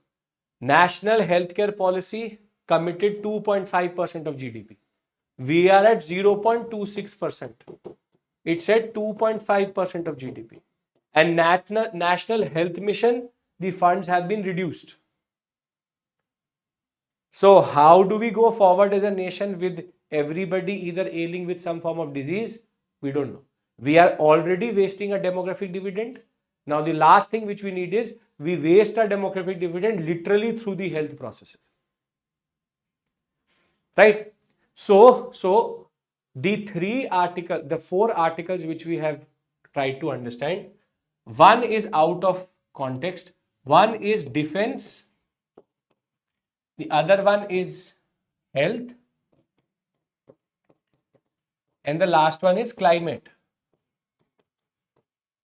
S1: National healthcare policy committed 2.5% of GDP. We are at 0.26%. It said 2.5% of GDP. And National Health Mission, the funds have been reduced. So how do we go forward as a nation with everybody either ailing with some form of disease? We don't know. We are already wasting a demographic dividend. Now the last thing which we need is we waste our demographic dividend literally through the health processes. Right? So the 4 articles which we have tried to understand, one is out of context, one is defense, the other one is health, and the last one is climate.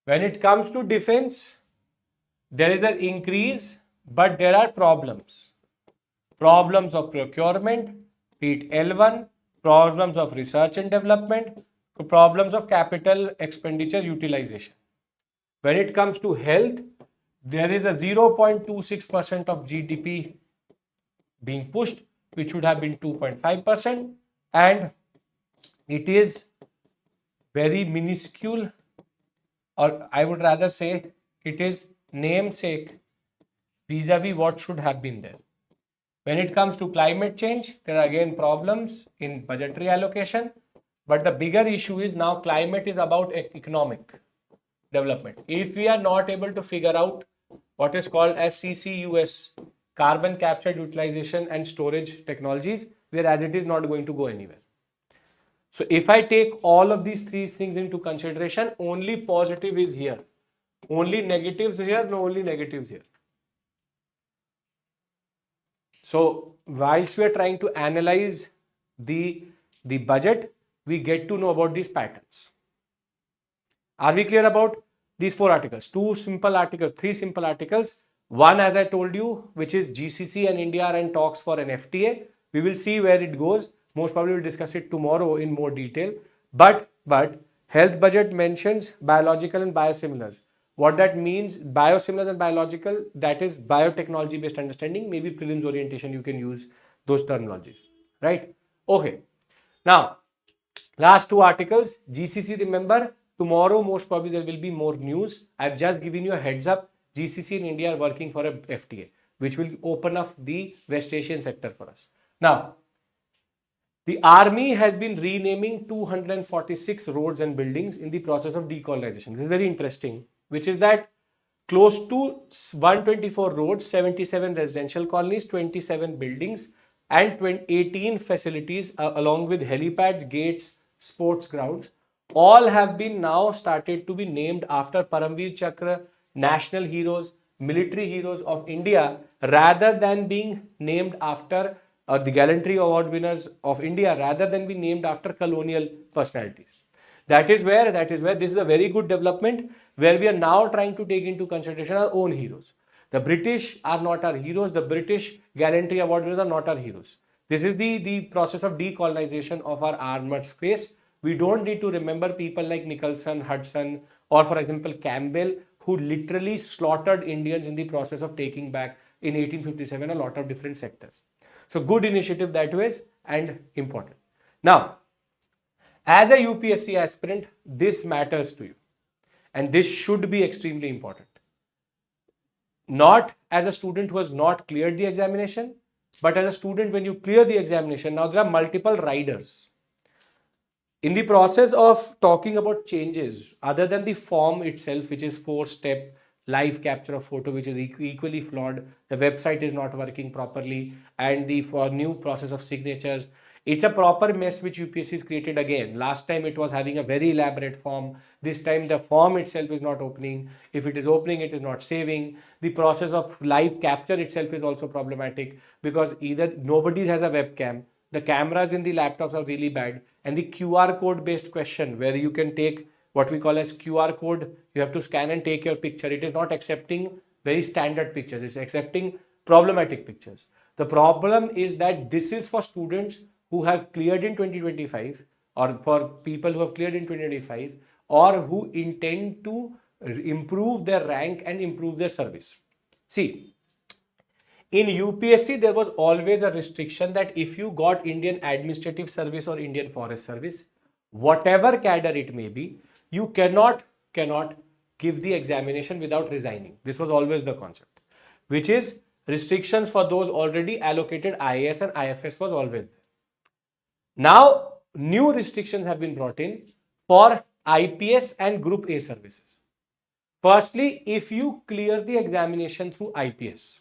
S1: When it comes to defense, there is an increase, but there are problems. Problems of procurement, be it L1, problems of research and development, problems of capital expenditure utilization. When it comes to health, there is a 0.26% of GDP being pushed, which would have been 2.5%, and it is very minuscule, or I would rather say it is namesake vis-a-vis what should have been there. When it comes to climate change, there are again problems in budgetary allocation, but the bigger issue is now climate is about economic development. If we are not able to figure out what is called as CCUS, carbon capture, utilization and storage technologies, whereas it is not going to go anywhere. So if I take all of these three things into consideration, only positive is here. Only negatives here, no only negatives here. So whilst we are trying to analyze the budget, we get to know about these patterns. Are we clear about these four articles? Three simple articles. One, as I told you, which is GCC and India are in talks for an FTA. We will see where it goes. Most probably we'll discuss it tomorrow in more detail. But health budget mentions biological and biosimilars. What that means, biosimilars and biological, that is biotechnology based understanding. Maybe prelims orientation you can use those terminologies, right? Okay. Now, last two articles, GCC, remember, tomorrow most probably there will be more news. I've just given you a heads up. GCC and India are working for a FTA, which will open up the West Asian sector for us. Now, the army has been renaming 246 roads and buildings in the process of decolonization. This is very interesting, which is that close to 124 roads, 77 residential colonies, 27 buildings, and 18 facilities along with helipads, gates, sports grounds, all have been now started to be named after Paramveer Chakra, national heroes, military heroes of India, rather than being named after the Gallantry Award winners of India, rather than be named after colonial personalities. That is where this is a very good development, where we are now trying to take into consideration our own heroes. The British are not our heroes. The British Gallantry Award winners are not our heroes. This is the process of decolonization of our armored space. We don't need to remember people like Nicholson, Hudson, or for example Campbell, who literally slaughtered Indians in the process of taking back in 1857 a lot of different sectors. So good initiative that was and important. Now, as a UPSC aspirant, this matters to you, and this should be extremely important. Not as a student who has not cleared the examination, but as a student when you clear the examination. Now there are multiple riders. In the process of talking about changes, other than the form itself, which is 4-step live capture of photo, which is equally flawed, the website is not working properly, and the new process of signatures, it's a proper mess which UPSC has created again. Last time it was having a very elaborate form. This time the form itself is not opening. If it is opening, it is not saving. The process of live capture itself is also problematic, because either nobody has a webcam, the cameras in the laptops are really bad, and the QR code based question where you can take what we call as QR code, you have to scan and take your picture. It is not accepting very standard pictures. It's accepting problematic pictures. The problem is that this is for students who have cleared in 2025, or for people who have cleared in 2025, or who intend to improve their rank and improve their service. See, in UPSC, there was always a restriction that if you got Indian Administrative Service or Indian Forest Service, whatever cadre it may be, you cannot give the examination without resigning. This was always the concept, which is restrictions for those already allocated IAS and IFS was always there. Now, new restrictions have been brought in for IPS and Group A services. Firstly, if you clear the examination through IPS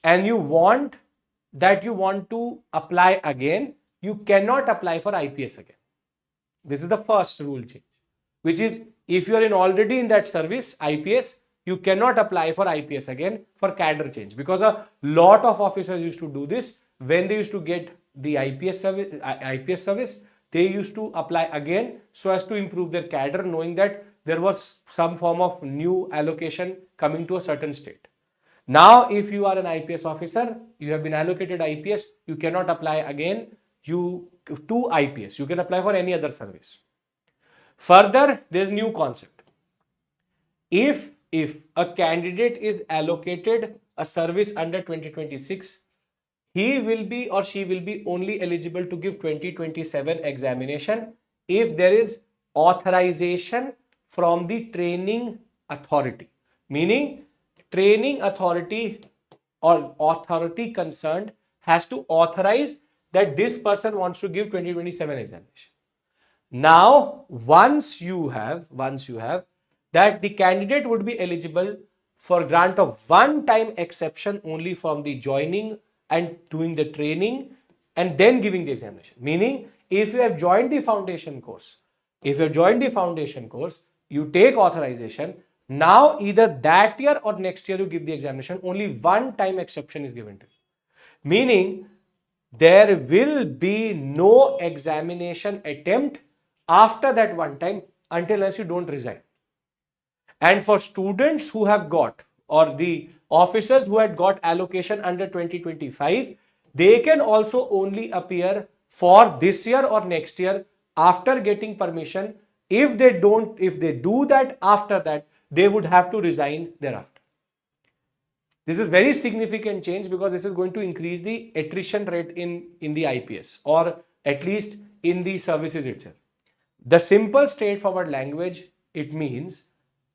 S1: and you want to apply again, you cannot apply for IPS again. This is the first rule change, which is if you are already in that service, IPS, you cannot apply for IPS again for cadre change, because a lot of officers used to do this. when they used to get the IPS service, they used to apply again so as to improve their cadre, knowing that there was some form of new allocation coming to a certain state. Now, if you are an IPS officer, you have been allocated IPS, you cannot apply again to IPS. You can apply for any other service. Further, there is new concept. If a candidate is allocated a service under 2026, he will be or she will be only eligible to give 2027 examination if there is authorization from the training authority. Meaning, training authority or authority concerned has to authorize that this person wants to give 2027 examination. Now, once you have that, the candidate would be eligible for grant of one-time exception only from the joining and doing the training and then giving the examination. Meaning, if you have joined the foundation course, you take authorization. Now, either that year or next year you give the examination, only one-time exception is given to you. Meaning, there will be no examination attempt after that one time until unless you don't resign. And for students who have got, or the officers who had got allocation under 2025, they can also only appear for this year or next year after getting permission. If they do that after that, they would have to resign thereafter. This is very significant change because this is going to increase the attrition rate in the IPS, or at least in the services itself. The simple straightforward language, it means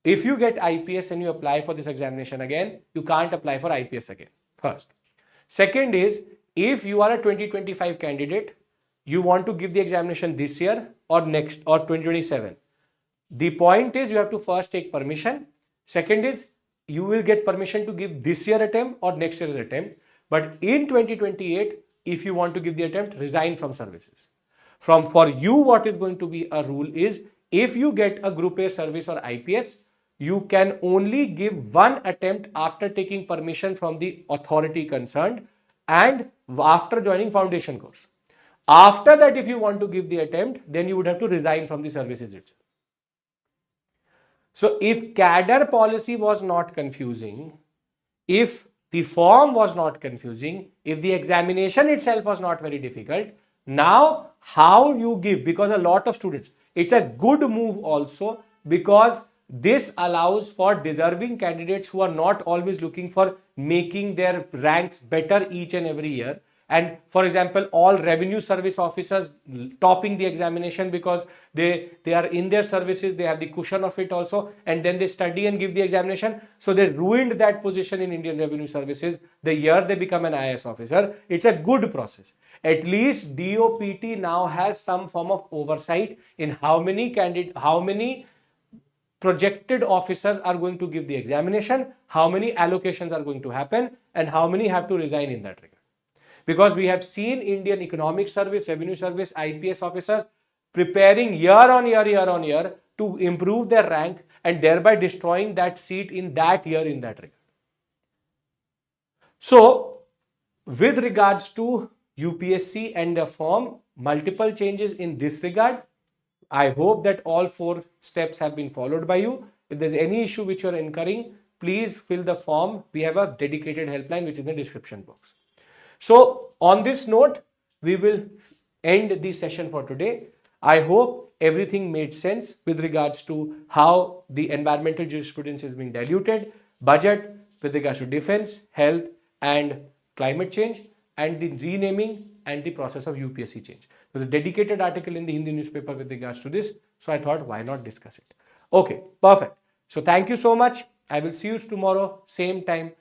S1: if you get IPS and you apply for this examination again, you can't apply for IPS again. First. Second is, if you are a 2025 candidate, you want to give the examination this year or next or 2027. The point is you have to first take permission. Second is you will get permission to give this year attempt or next year's attempt. But in 2028, if you want to give the attempt, resign from services. For you, what is going to be a rule is, if you get a Group A service or IPS, you can only give one attempt after taking permission from the authority concerned and after joining foundation course. After that, if you want to give the attempt, then you would have to resign from the services itself. So if cadre policy was not confusing, if the form was not confusing, if the examination itself was not very difficult, now how you give, because a lot of students, it's a good move also, because this allows for deserving candidates who are not always looking for making their ranks better each and every year. And for example, all revenue service officers topping the examination because they are in their services, they have the cushion of it also, and then they study and give the examination. So they ruined that position in Indian Revenue Services the year they become an IAS officer. It's a good process. At least DOPT now has some form of oversight in how many projected officers are going to give the examination, how many allocations are going to happen, and how many have to resign in that regard. Because we have seen Indian Economic Service, Revenue Service, IPS officers preparing year on year to improve their rank and thereby destroying that seat in that year in that regard. So, with regards to UPSC and the form, multiple changes in this regard. I hope that all 4 steps have been followed by you. If there's any issue which you're incurring, please fill the form. We have a dedicated helpline which is in the description box. So on this note, we will end the session for today. I hope everything made sense with regards to how the environmental jurisprudence is being diluted, budget with regards to defense, health and climate change, and the renaming and the process of UPSC change. There's a dedicated article in the Hindi newspaper with regards to this. So I thought, why not discuss it? Okay, perfect. So thank you so much. I will see you tomorrow, same time.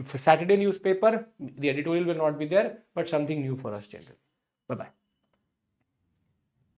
S1: For Saturday newspaper, the editorial will not be there, but something new for us generally. Bye-bye.